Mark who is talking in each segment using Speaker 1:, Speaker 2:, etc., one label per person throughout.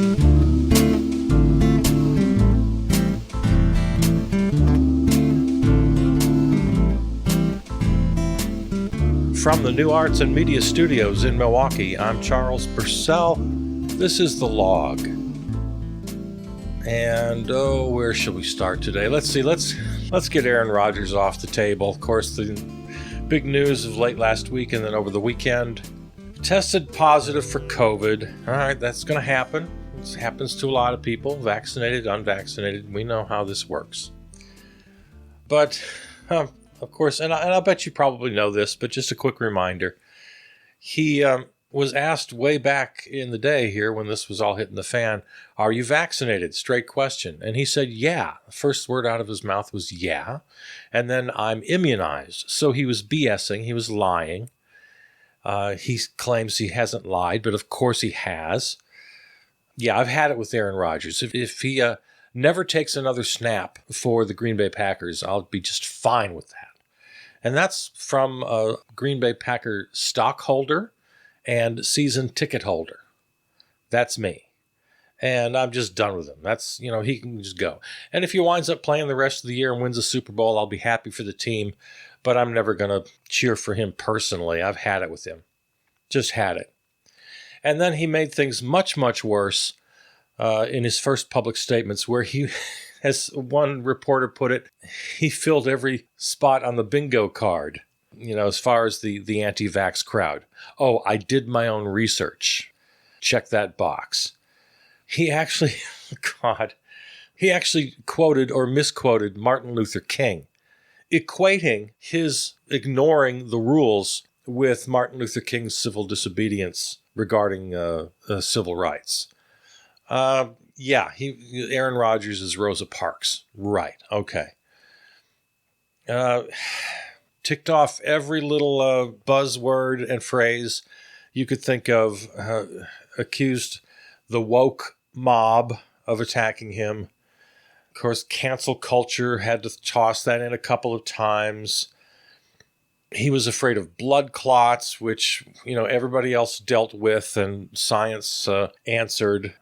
Speaker 1: From the New Arts and Media Studios in Milwaukee, I'm Charles Purcell. This is The Log. And, where shall we start today? Let's see, let's get Aaron Rodgers off the table. Of course, the big news of late last week and then over the weekend. Tested positive for COVID. All right, that's going to happen. It happens to a lot of people, vaccinated, unvaccinated. We know how this works. But, of course, and I'll bet you probably know this, but just a quick reminder. He was asked way back in the day here when this was all hitting the fan, are you vaccinated? Straight question. And he said, yeah. The first word out of his mouth was yeah. And then I'm immunized. So he was BSing. He was lying. He claims he hasn't lied, but of course he has. Yeah, I've had it with Aaron Rodgers. If he never takes another snap for the Green Bay Packers, I'll be just fine with that. And that's from a Green Bay Packer stockholder and season ticket holder. That's me. And I'm just done with him. That's, he can just go. And if he winds up playing the rest of the year and wins a Super Bowl, I'll be happy for the team. But I'm never going to cheer for him personally. I've had it with him. Just had it. And then he made things much, much worse in his first public statements where he, as one reporter put it, he filled every spot on the bingo card, as far as the anti-vax crowd. Oh, I did my own research. Check that box. He actually, he actually quoted or misquoted Martin Luther King, equating his ignoring the rules with Martin Luther King's civil disobedience regarding civil rights. Aaron Rodgers is Rosa Parks. Right. Okay. Ticked off every little buzzword and phrase you could think of, accused the woke mob of attacking him. Of course, cancel culture, had to toss that in a couple of times. He was afraid of blood clots, which, everybody else dealt with and science answered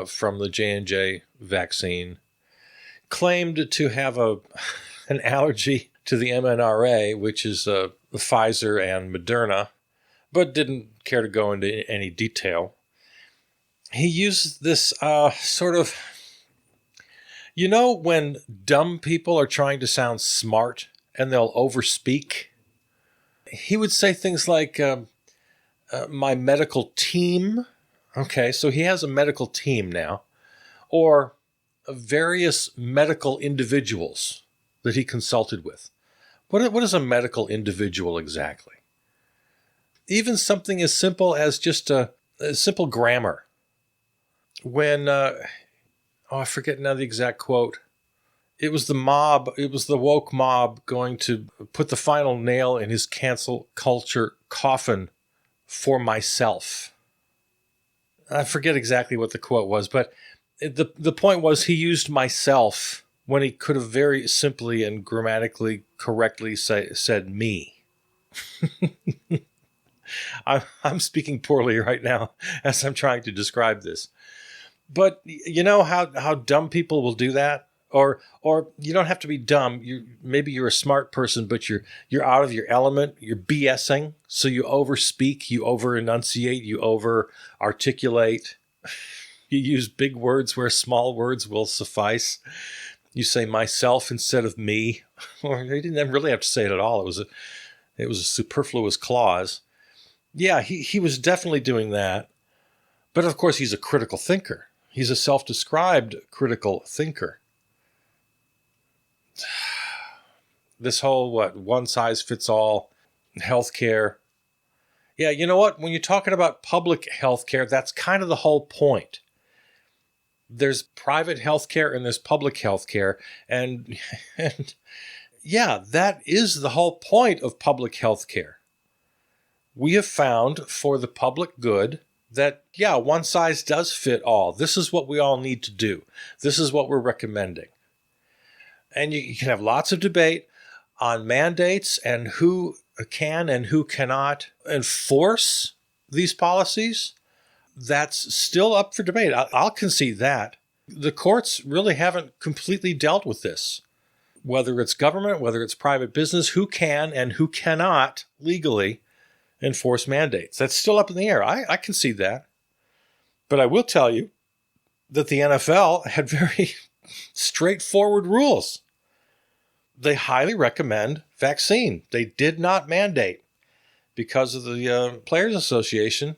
Speaker 1: from the J&J vaccine. Claimed to have an allergy to the mRNA, which is the Pfizer and Moderna, but didn't care to go into any detail. He used this sort of, when dumb people are trying to sound smart and they'll overspeak? He would say things like, my medical team. Okay, so he has a medical team now, or various medical individuals that he consulted with. What is a medical individual exactly? Even something as simple as just a simple grammar. When, I forget now the exact quote. It was the woke mob going to put the final nail in his cancel culture coffin for myself. I forget exactly what the quote was, but the point was he used myself when he could have very simply and grammatically correctly said me. I'm speaking poorly right now as I'm trying to describe this. But you know how dumb people will do that? Or you don't have to be dumb. Maybe you're a smart person, but you're out of your element. You're BSing, so you overspeak, you over-enunciate, you over-articulate. You use big words where small words will suffice. You say myself instead of me. Or you didn't really have to say it at all. It was a superfluous clause. Yeah, he was definitely doing that. But of course, he's a critical thinker. He's a self-described critical thinker. This whole, one-size-fits-all healthcare. Yeah, you know what? When you're talking about public healthcare, that's kind of the whole point. There's private healthcare and there's public healthcare. And yeah, that is the whole point of public healthcare. We have found for the public good that, yeah, one size does fit all. This is what we all need to do. This is what we're recommending. And you can have lots of debate on mandates and who can and who cannot enforce these policies. that's still up for debate. I'll concede that. The courts really haven't completely dealt with this. Whether it's government, whether it's private business, who can and who cannot legally enforce mandates. That's still up in the air. I concede that. But I will tell you that the NFL had very straightforward rules. They highly recommend vaccine. They did not mandate because of the Players Association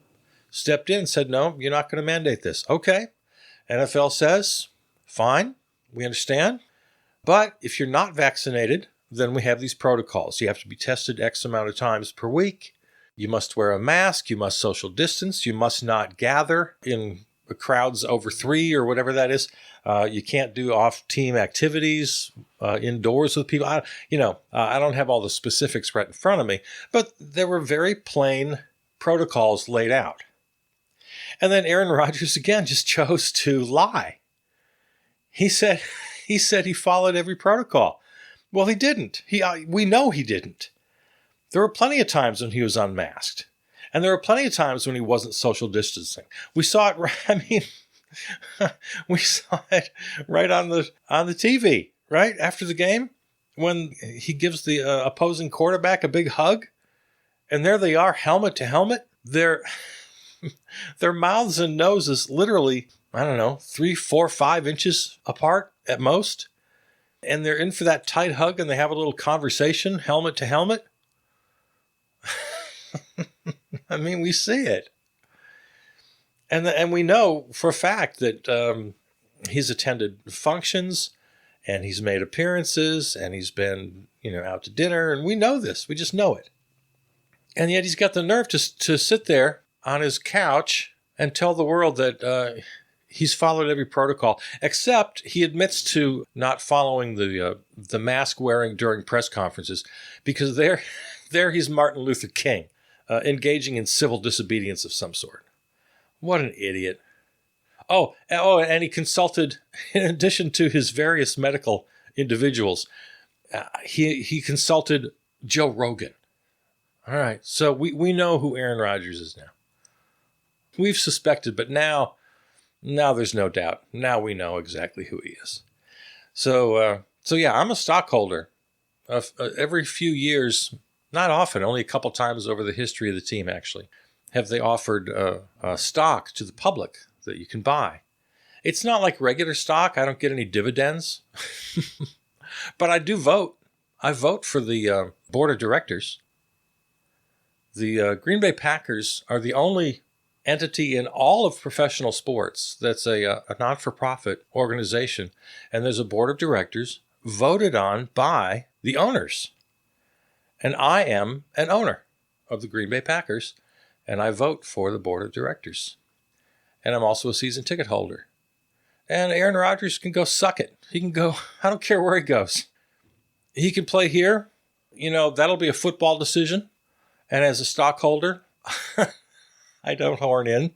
Speaker 1: stepped in and said, no, you're not going to mandate this. Okay. NFL says, fine, we understand. But if you're not vaccinated, then we have these protocols. You have to be tested X amount of times per week. You must wear a mask. You must social distance. You must not gather in crowds over 3 or whatever that is. You can't do off-team activities indoors with people. I don't have all the specifics right in front of me, but there were very plain protocols laid out. And then Aaron Rodgers, again, just chose to lie. He said he followed every protocol. Well, he didn't. We know he didn't. There were plenty of times when he was unmasked. And there were plenty of times when he wasn't social distancing. We saw it, we saw it right on the TV, right? After the game, when he gives the opposing quarterback a big hug. And there they are, helmet to helmet. Their mouths and noses literally, 3, 4, 5 inches apart at most. And they're in for that tight hug and they have a little conversation, helmet to helmet. We see it. And we know for a fact that he's attended functions and he's made appearances and he's been, out to dinner. And we know this. We just know it. And yet he's got the nerve to sit there on his couch and tell the world that he's followed every protocol, except he admits to not following the mask wearing during press conferences because there he's Martin Luther King, engaging in civil disobedience of some sort. What an idiot. Oh, and he consulted, in addition to his various medical individuals, he consulted Joe Rogan. All right, so we know who Aaron Rodgers is now. We've suspected, but now there's no doubt. Now we know exactly who he is. So yeah, I'm a stockholder. Every few years, not often, only a couple times over the history of the team, actually, have they offered stock to the public that you can buy. It's not like regular stock. I don't get any dividends. But I do vote. I vote for the board of directors. The Green Bay Packers are the only entity in all of professional sports that's a non-for-profit organization. And there's a board of directors voted on by the owners. And I am an owner of the Green Bay Packers, and I vote for the board of directors. And I'm also a season ticket holder. And Aaron Rodgers can go suck it. He can go, I don't care where he goes. He can play here. That'll be a football decision. And as a stockholder, I don't horn in.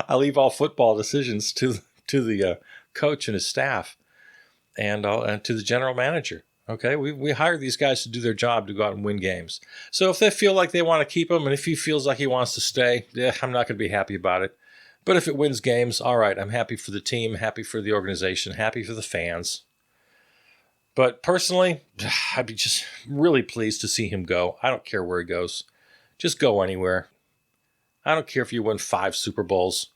Speaker 1: I leave all football decisions to the coach and his staff and to the general manager. Okay, we hire these guys to do their job, to go out and win games. So if they feel like they want to keep him, and if he feels like he wants to stay, I'm not going to be happy about it. But if it wins games, all right, I'm happy for the team, happy for the organization, happy for the fans. But personally, I'd be just really pleased to see him go. I don't care where he goes. Just go anywhere. I don't care if you win 5 Super Bowls.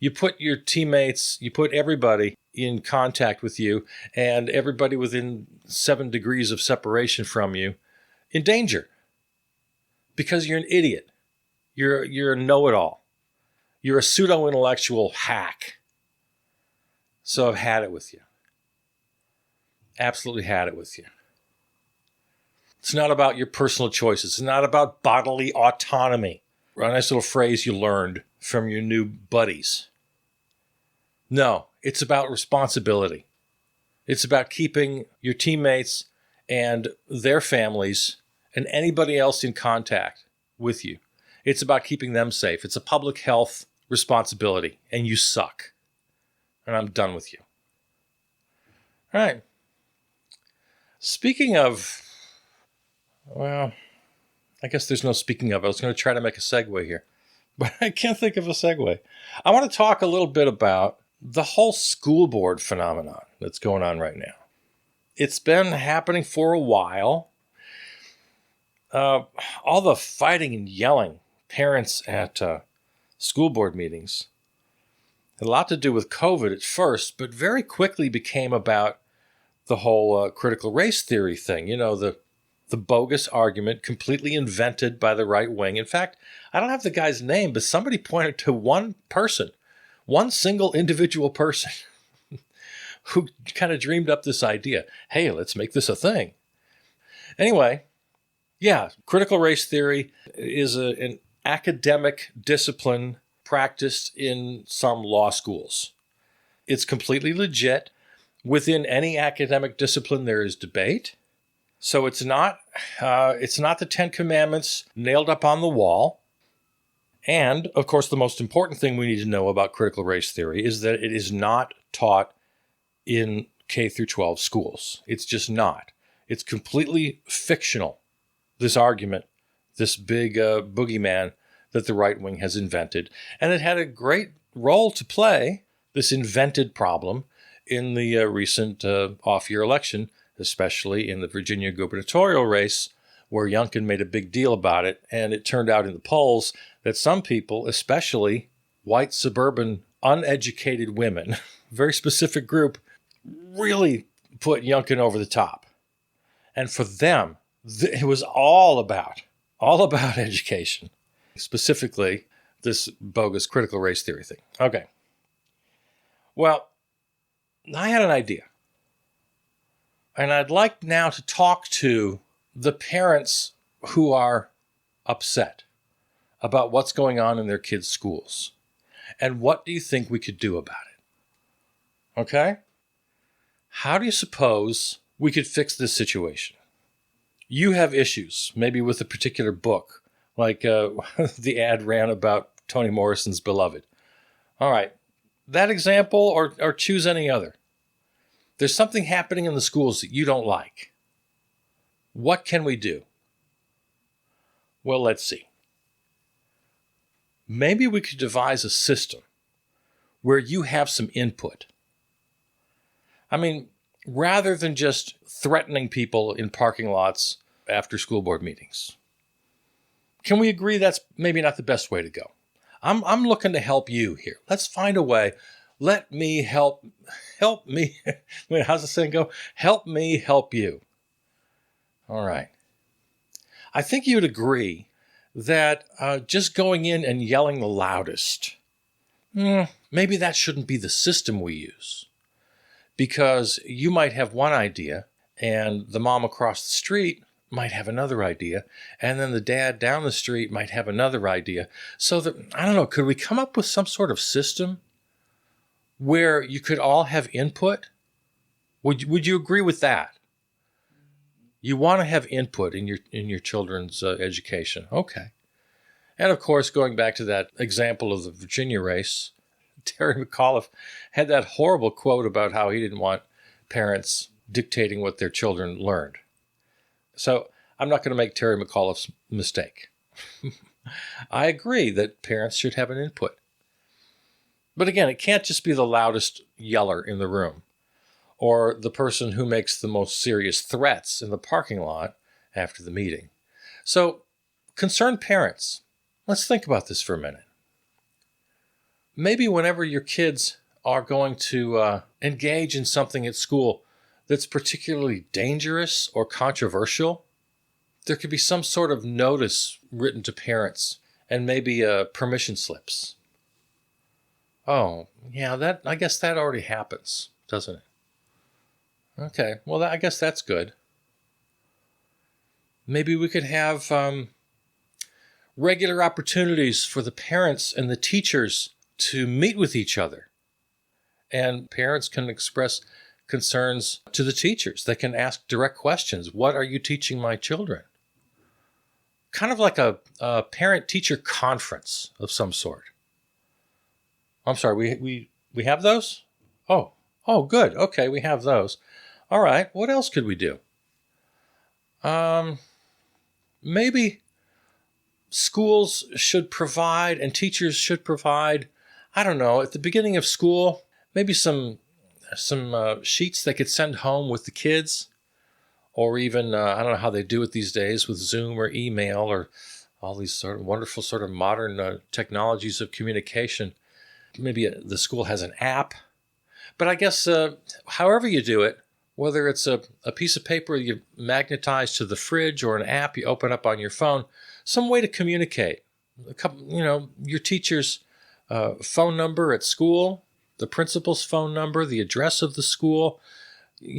Speaker 1: You put your teammates, you put everybody in contact with you and everybody within 7 degrees of separation from you in danger because you're an idiot. You're a know-it-all. You're a pseudo-intellectual hack. So I've had it with you. Absolutely had it with you. It's not about your personal choices. It's not about bodily autonomy. A nice little phrase you learned from your new buddies. No, it's about responsibility. It's about keeping your teammates and their families and anybody else in contact with you. It's about keeping them safe. It's a public health responsibility, and you suck. And I'm done with you. All right. Speaking of, well, I guess there's no speaking of. I was going to try to make a segue here. but I can't think of a segue. I want to talk a little bit about the whole school board phenomenon that's going on right now. It's been happening for a while. All the fighting and yelling parents at school board meetings had a lot to do with COVID at first, but very quickly became about the whole critical race theory thing. You know, the bogus argument completely invented by the right wing. In fact, I don't have the guy's name, but somebody pointed to one person, one single individual person who kind of dreamed up this idea. Hey, let's make this a thing. Anyway, yeah, critical race theory is an academic discipline practiced in some law schools. It's completely legit. Within any academic discipline, there is debate. So it's not the Ten Commandments nailed up on the wall. And, of course, the most important thing we need to know about critical race theory is that it is not taught in K through 12 schools. It's just not. It's completely fictional, this argument, this big boogeyman that the right wing has invented. And it had a great role to play, this invented problem, in the recent off-year election, especially in the Virginia gubernatorial race, where Youngkin made a big deal about it. And it turned out in the polls that some people, especially white, suburban, uneducated women, very specific group, really put Youngkin over the top. And for them, it was all about education, specifically this bogus critical race theory thing. Okay. Well, I had an idea. And I'd like now to talk to the parents who are upset about what's going on in their kids' schools. And what do you think we could do about it? Okay? How do you suppose we could fix this situation? You have issues, maybe with a particular book, like the ad ran about Toni Morrison's Beloved. All right, that example or choose any other. There's something happening in the schools that you don't like. What can we do? Well, let's see. Maybe we could devise a system where you have some input. I mean, rather than just threatening people in parking lots after school board meetings. Can we agree that's maybe not the best way to go? I'm looking to help you here. Let's find a way. Let me help me. Wait, how's the saying go? Help me help you. All right. I think you'd agree that just going in and yelling the loudest, maybe that shouldn't be the system we use. Because you might have one idea, and the mom across the street might have another idea, and then the dad down the street might have another idea. So that, I don't know, could we come up with some sort of system where you could all have input? Would you agree with that? You want to have input in your children's education. Okay. And of course, going back to that example of the Virginia race, Terry McAuliffe had that horrible quote about how he didn't want parents dictating what their children learned. So I'm not going to make Terry McAuliffe's mistake. I agree that parents should have an input. But again, it can't just be the loudest yeller in the room or the person who makes the most serious threats in the parking lot after the meeting. So, concerned parents, let's think about this for a minute. Maybe whenever your kids are going to engage in something at school that's particularly dangerous or controversial, there could be some sort of notice written to parents and maybe permission slips. Oh, yeah, I guess that already happens, doesn't it? Okay, well, I guess that's good. Maybe we could have regular opportunities for the parents and the teachers to meet with each other. And parents can express concerns to the teachers. They can ask direct questions. What are you teaching my children? Kind of like a parent-teacher conference of some sort. I'm sorry, we have those? Oh, good. Okay, we have those. All right, what else could we do? Maybe schools should provide and teachers should provide, I don't know, at the beginning of school, maybe some sheets they could send home with the kids, or even, I don't know how they do it these days with Zoom or email or all these sort of wonderful sort of modern technologies of communication. Maybe the school has an app. But I guess however you do it, whether it's a piece of paper you magnetize to the fridge or an app you open up on your phone, some way to communicate. Your teacher's phone number at school, the principal's phone number, the address of the school,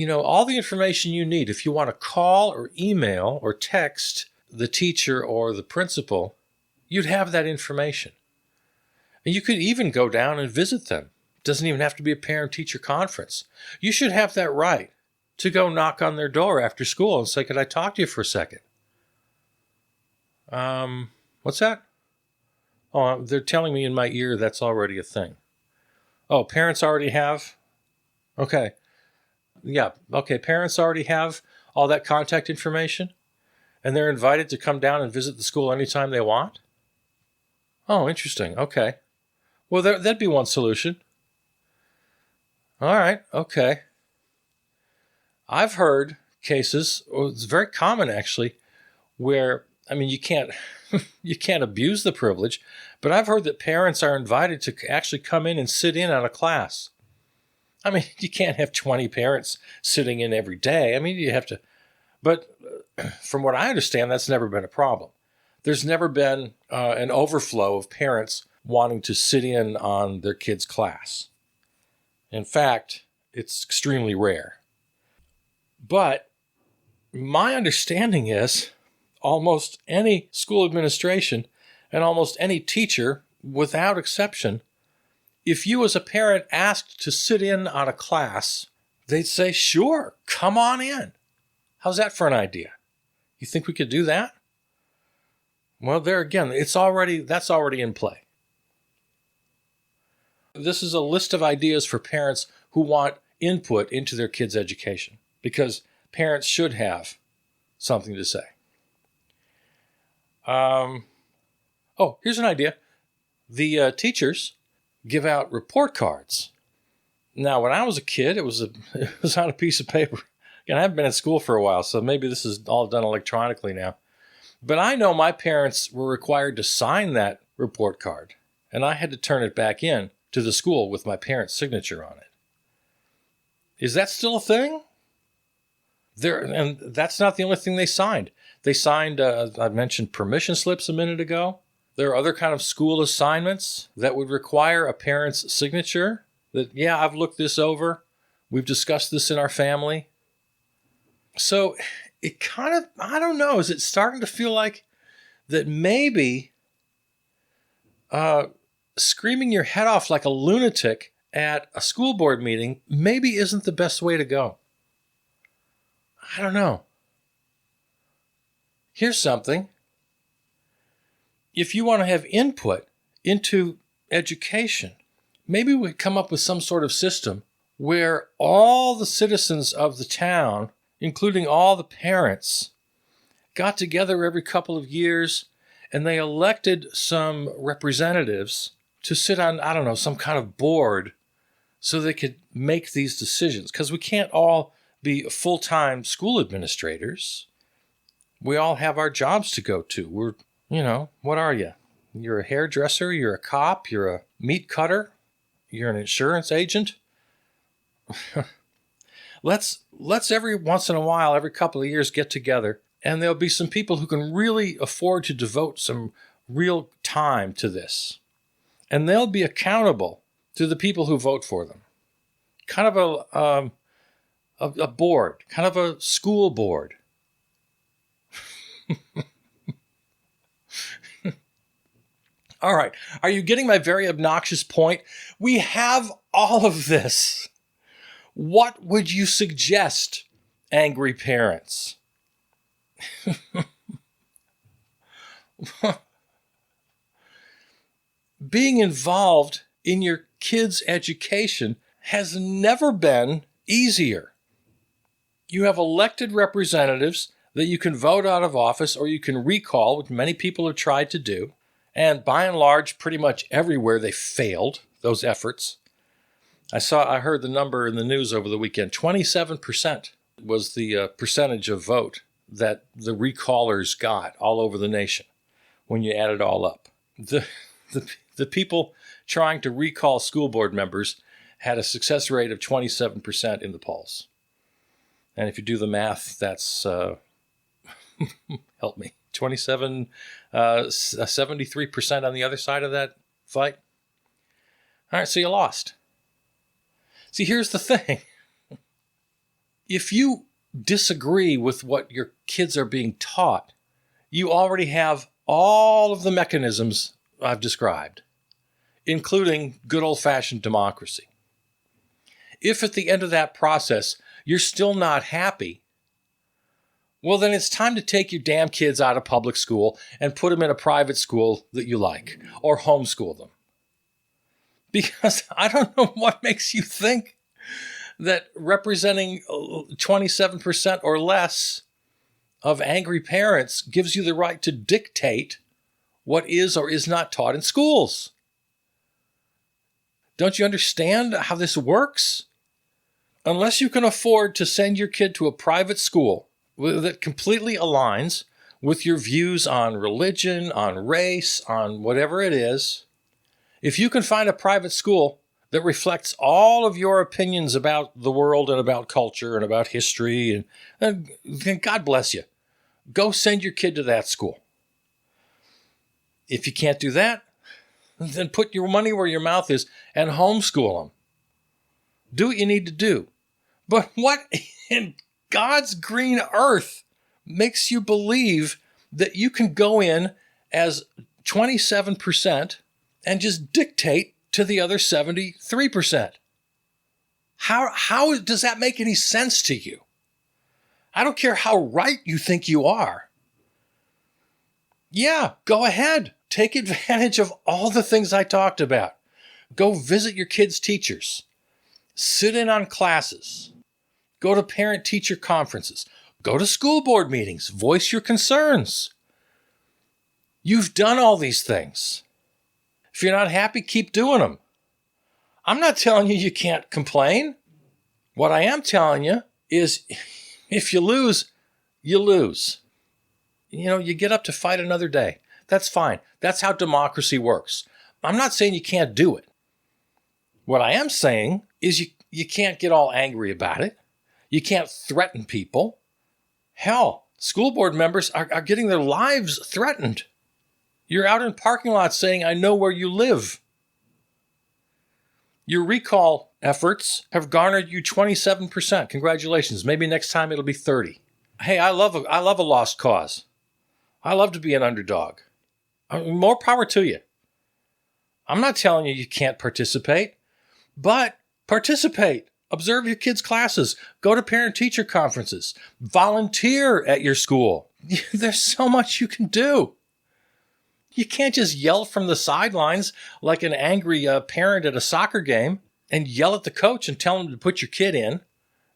Speaker 1: all the information you need. If you want to call or email or text the teacher or the principal, you'd have that information. And you could even go down and visit them. It doesn't even have to be a parent-teacher conference. You should have that right to go knock on their door after school and say, could I talk to you for a second? What's that? Oh, they're telling me in my ear that's already a thing. Oh, parents already have? Okay. Yeah, okay, parents already have all that contact information, and they're invited to come down and visit the school anytime they want? Oh, interesting. Okay. Well, that'd be one solution. All right, okay. I've heard cases, it's very common actually, where, you can't you can't abuse the privilege, but I've heard that parents are invited to actually come in and sit in on a class. You can't have 20 parents sitting in every day. You have to, but from what I understand, that's never been a problem. There's never been an overflow of parents wanting to sit in on their kids' class. In fact, it's extremely rare. But my understanding is almost any school administration and almost any teacher, without exception, if you as a parent asked to sit in on a class, they'd say, sure, come on in. How's that for an idea? You think we could do that? Well, there again, that's already in play. This is a list of ideas for parents who want input into their kids' education, because parents should have something to say. Here's an idea. The teachers give out report cards. Now, when I was a kid, it was on a piece of paper. Again, I haven't been at school for a while, so maybe this is all done electronically now. But I know my parents were required to sign that report card, and I had to turn it back in to the school with my parents' signature on it. Is that still a thing? And that's not the only thing they signed. They signed, I mentioned permission slips a minute ago. There are other kind of school assignments that would require a parent's signature that, yeah, I've looked this over. We've discussed this in our family. So it kind of, I don't know, is it starting to feel like that maybe screaming your head off like a lunatic at a school board meeting maybe isn't the best way to go? I don't know. Here's something. If you want to have input into education, maybe we'd come up with some sort of system where all the citizens of the town, including all the parents, got together every couple of years and they elected some representatives to sit on, I don't know, some kind of board so they could make these decisions. Because we can't all be full-time school administrators. We all have our jobs to go to. We're, what are you? You're a hairdresser, you're a cop, you're a meat cutter, you're an insurance agent. Let's every once in a while, every couple of years, get together, and there'll be some people who can really afford to devote some real time to this. And they'll be accountable to the people who vote for them. Kind of a board, kind of a school board. All right. Are you getting my very obnoxious point? We have all of this. What would you suggest, angry parents? Being involved in your kids' education has never been easier. You have elected representatives. that you can vote out of office or you can recall, which many people have tried to do. And by and large, pretty much everywhere they failed, those efforts. I heard the number in the news over the weekend. 27% was the percentage of vote that the recallers got all over the nation when you add it all up. The people trying to recall school board members had a success rate of 27% in the polls. And if you do the math, that's, help me, 73% on the other side of that fight. All right, so you lost. See, here's the thing. If you disagree with what your kids are being taught, you already have all of the mechanisms I've described, including good old-fashioned democracy. If at the end of that process, you're still not happy, well, then it's time to take your damn kids out of public school and put them in a private school that you like, or homeschool them. Because I don't know what makes you think that representing 27% or less of angry parents gives you the right to dictate what is or is not taught in schools. Don't you understand how this works? Unless you can afford to send your kid to a private school that completely aligns with your views on religion, on race, on whatever it is, if you can find a private school that reflects all of your opinions about the world and about culture and about history, and then God bless you. Go send your kid to that school. If you can't do that, then put your money where your mouth is and homeschool them. Do what you need to do. But what in God's green earth makes you believe that you can go in as 27% and just dictate to the other 73%? How does that make any sense to you? I don't care how right you think you are. Yeah, go ahead. Take advantage of all the things I talked about. Go visit your kids' teachers. Sit in on classes. Go to parent-teacher conferences. Go to school board meetings. Voice your concerns. You've done all these things. If you're not happy, keep doing them. I'm not telling you can't complain. What I am telling you is if you lose, you lose. You get up to fight another day. That's fine. That's how democracy works. I'm not saying you can't do it. What I am saying is you can't get all angry about it. You can't threaten people. Hell, school board members are getting their lives threatened. You're out in parking lots saying, I know where you live. Your recall efforts have garnered you 27%. Congratulations. Maybe next time it'll be 30. Hey, I love a lost cause. I love to be an underdog. More power to you. I'm not telling you can't participate, but participate. Observe your kids' classes. Go to parent-teacher conferences. Volunteer at your school. There's so much you can do. You can't just yell from the sidelines like an angry parent at a soccer game and yell at the coach and tell him to put your kid in.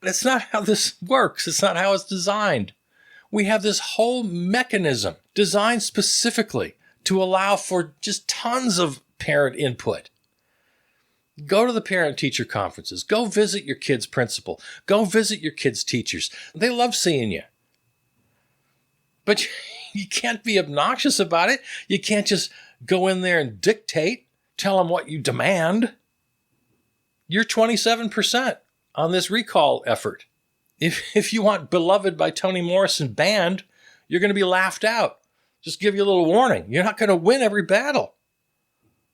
Speaker 1: That's not how this works. It's not how it's designed. We have this whole mechanism designed specifically to allow for just tons of parent input. Go to the parent-teacher conferences. Go visit your kid's principal. Go visit your kid's teachers. They love seeing you. But you can't be obnoxious about it. You can't just go in there and dictate, tell them what you demand. You're 27% on this recall effort. If you want Beloved by Toni Morrison banned, you're going to be laughed out. Just give you a little warning. You're not going to win every battle,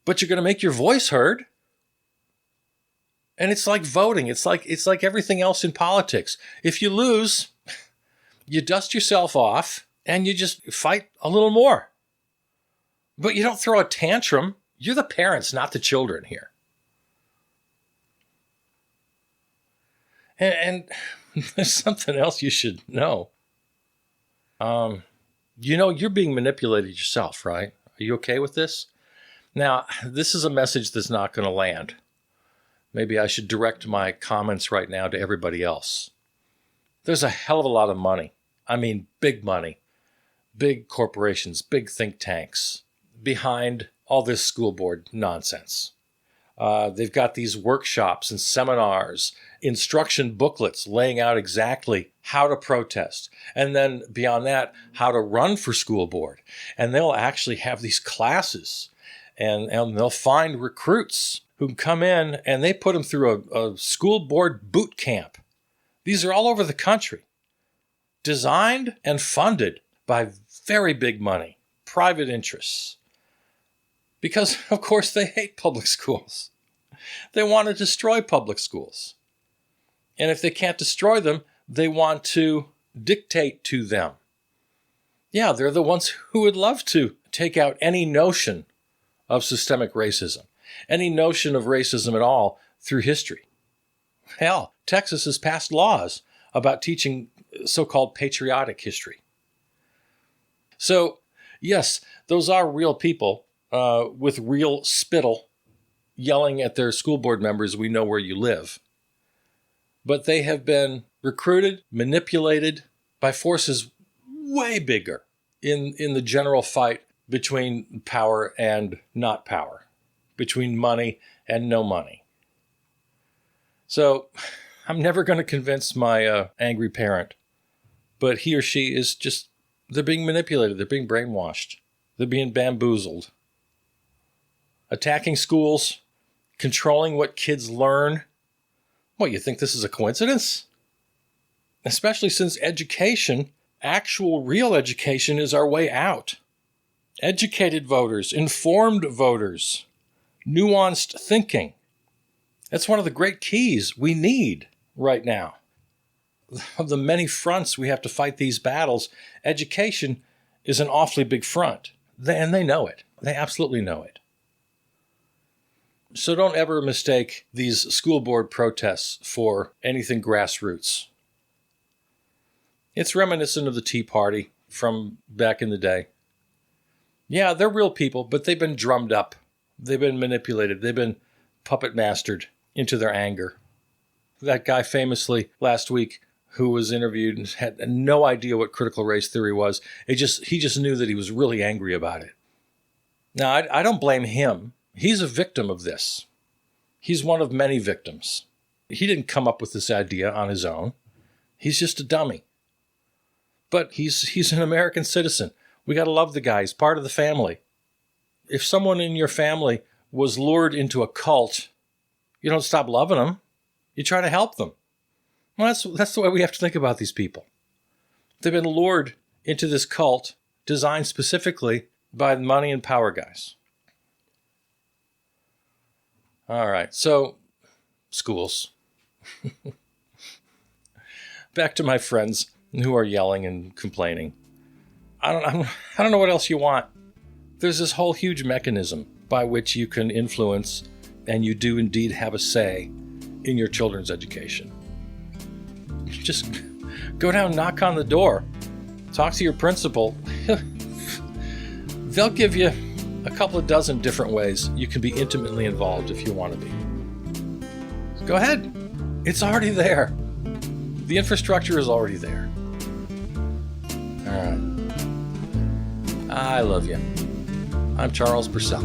Speaker 1: but you're going to make your voice heard. And it's like voting. It's like everything else in politics. If you lose, you dust yourself off and you just fight a little more. But you don't throw a tantrum. You're the parents, not the children here. And there's something else you should know. You're being manipulated yourself, right? Are you okay with this? Now, this is a message that's not going to land. Maybe I should direct my comments right now to everybody else. There's a hell of a lot of money I mean, big money, big corporations, big think tanks behind all this school board nonsense. They've got these workshops and seminars, instruction booklets laying out exactly how to protest. And then beyond that, how to run for school board. And they'll actually have these classes and they'll find recruits who come in and they put them through a school board boot camp. These are all over the country, designed and funded by very big money, private interests. Because, of course, they hate public schools. They want to destroy public schools. And if they can't destroy them, they want to dictate to them. Yeah, they're the ones who would love to take out any notion of systemic racism, any notion of racism at all through history. Hell, Texas has passed laws about teaching so-called patriotic history. So, yes, those are real people with real spittle yelling at their school board members, "We know where you live." But they have been recruited, manipulated by forces way bigger in the general fight between power and not power, between money and no money. So I'm never going to convince my angry parent, but he or she is just, they're being manipulated, they're being brainwashed, they're being bamboozled. Attacking schools, controlling what kids learn. What, you think this is a coincidence? Especially since education, actual real education, is our way out. Educated voters, informed voters, nuanced thinking. That's one of the great keys we need right now. Of the many fronts we have to fight these battles, education is an awfully big front. And they know it. They absolutely know it. So don't ever mistake these school board protests for anything grassroots. It's reminiscent of the Tea Party from back in the day. Yeah, they're real people, but they've been drummed up. They've been manipulated. They've been puppet mastered into their anger. That guy famously last week who was interviewed and had no idea what critical race theory was. He just knew that he was really angry about it. Now, I don't blame him. He's a victim of this. He's one of many victims. He didn't come up with this idea on his own. He's just a dummy. But he's an American citizen. We got to love the guy. He's part of the family. If someone in your family was lured into a cult, you don't stop loving them. You try to help them. Well, that's the way we have to think about these people. They've been lured into this cult designed specifically by the money and power guys. All right, so schools. Back to my friends who are yelling and complaining. I don't know what else you want. There's this whole huge mechanism by which you can influence, and you do indeed have a say in your children's education. Just go down, knock on the door, talk to your principal. They'll give you a couple of dozen different ways you can be intimately involved if you want to be. Go ahead. It's already there. The infrastructure is already there. All right. I love you. I'm Charles Purcell.